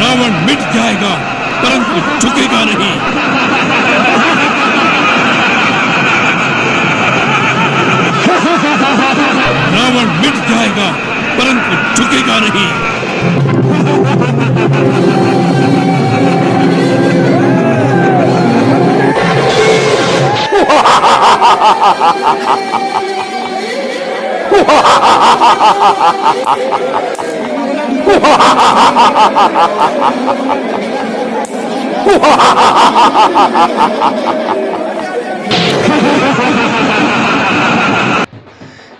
रावण मिट जाएगा परंतु झुकेगा नहीं। रावण मिट जाएगा परंतु झुकेगा नहीं।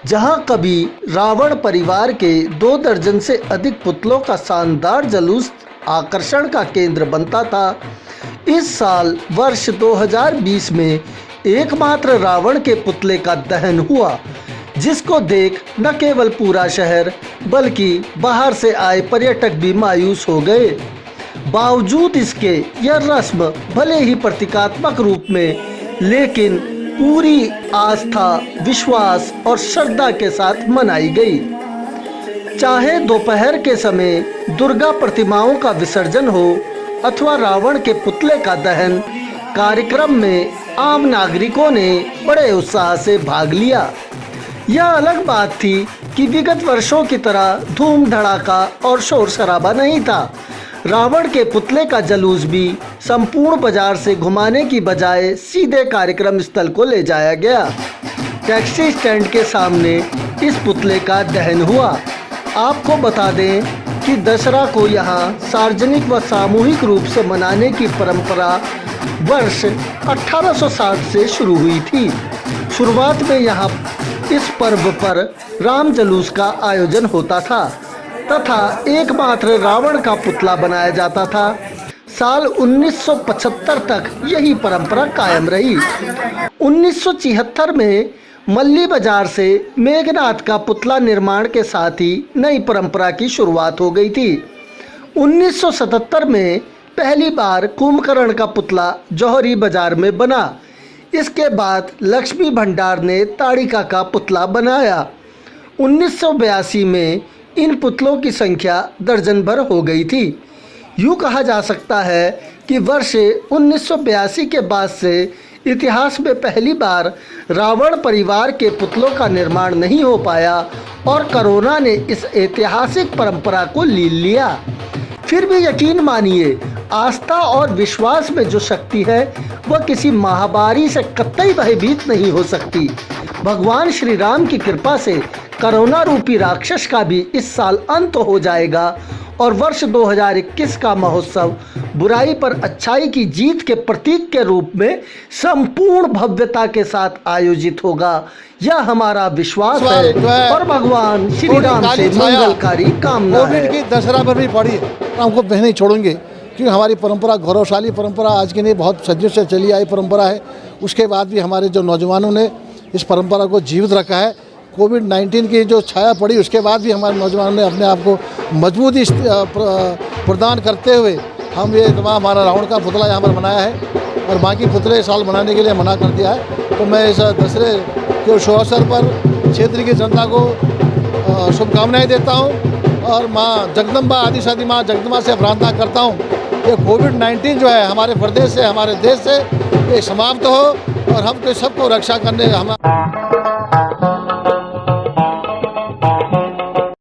जहां कभी रावण परिवार के 2 दर्जन से अधिक पुतलों का शानदार जुलूस आकर्षण का केंद्र बनता था, इस साल वर्ष 2020 में एकमात्र रावण के पुतले का दहन हुआ, जिसको देख न केवल पूरा शहर बल्कि बाहर से आए पर्यटक भी मायूस हो गए। बावजूद इसके यह रस्म भले ही प्रतीकात्मक रूप में लेकिन पूरी आस्था, विश्वास और श्रद्धा के साथ मनाई गई। चाहे दोपहर के समय दुर्गा प्रतिमाओं का विसर्जन हो अथवा रावण के पुतले का दहन, कार्यक्रम में आम नागरिकों ने बड़े उत्साह से भाग लिया। यह अलग बात थी कि विगत वर्षों की तरह धूम धड़ाका और शोर शराबा नहीं था। रावण के पुतले का जुलूस भी संपूर्ण बाजार से घुमाने की बजाय सीधे कार्यक्रम स्थल को ले जाया गया। टैक्सी स्टैंड के सामने इस पुतले का दहन हुआ। आपको बता दें कि दशहरा को यहाँ सार्वजनिक व सामूहिक रूप से मनाने की परंपरा वर्ष 1860 से शुरू हुई थी। शुरुआत में यहाँ इस पर्व पर राम जुलूस का आयोजन होता था तथा एकमात्र रावण का पुतला बनाया जाता था। साल 1975 तक यही परंपरा कायम रही। 1976 में मल्ली बाजार से मेघनाथ का पुतला निर्माण के साथ ही नई परंपरा की शुरुआत हो गई थी। 1977 में पहली बार कुंभकर्ण का पुतला जौहरी बाजार में बना। इसके बाद लक्ष्मी भंडार ने ताड़िका का पुतला बनाया। 1982 में इन पुतलों की संख्या दर्जन भर हो गई थी। यूँ कहा जा सकता है कि वर्ष 1982 के बाद से इतिहास में पहली बार रावण परिवार के पुतलों का निर्माण नहीं हो पाया और कोरोना ने इस ऐतिहासिक परंपरा को लील लिया। फिर भी यकीन मानिए, आस्था और विश्वास में जो शक्ति है वह किसी महामारी से कतई भयभीत नहीं हो सकती। भगवान श्री राम की कृपा से कोरोना रूपी राक्षस का भी इस साल अंत हो जाएगा और वर्ष 2021 का महोत्सव बुराई पर अच्छाई की जीत के प्रतीक के रूप में संपूर्ण भव्यता के साथ आयोजित होगा। यह हमारा विश्वास है और भगवान श्री राम से मंगलकारी कामना है। कोविड की दशहरा पर भी पड़ी हमको नहीं छोड़ेंगे, क्योंकि हमारी परंपरा गौरवशाली परंपरा आज की नहीं, बहुत सदियों से चली आई परंपरा है। उसके बाद भी हमारे जो नौजवानों ने इस परंपरा को जीवित रखा है। कोविड-19 की जो छाया पड़ी उसके बाद भी हमारे नौजवानों ने अपने आप को मजबूती प्रदान करते हुए हम ये हमारा रावण का पुतला यहाँ पर बनाया है और बाकी पुतले साल बनाने के लिए मना कर दिया है। तो मैं इस दशहरे के शुभ अवसर पर क्षेत्र की जनता को शुभकामनाएँ देता हूँ और माँ जगदम्बा आदिशक्ति माँ जगदम्बा से प्रार्थना करता हूँ कि कोविड-19 जो है हमारे प्रदेश से, हमारे देश से ये समाप्त हो और हम सबको रक्षा करने हम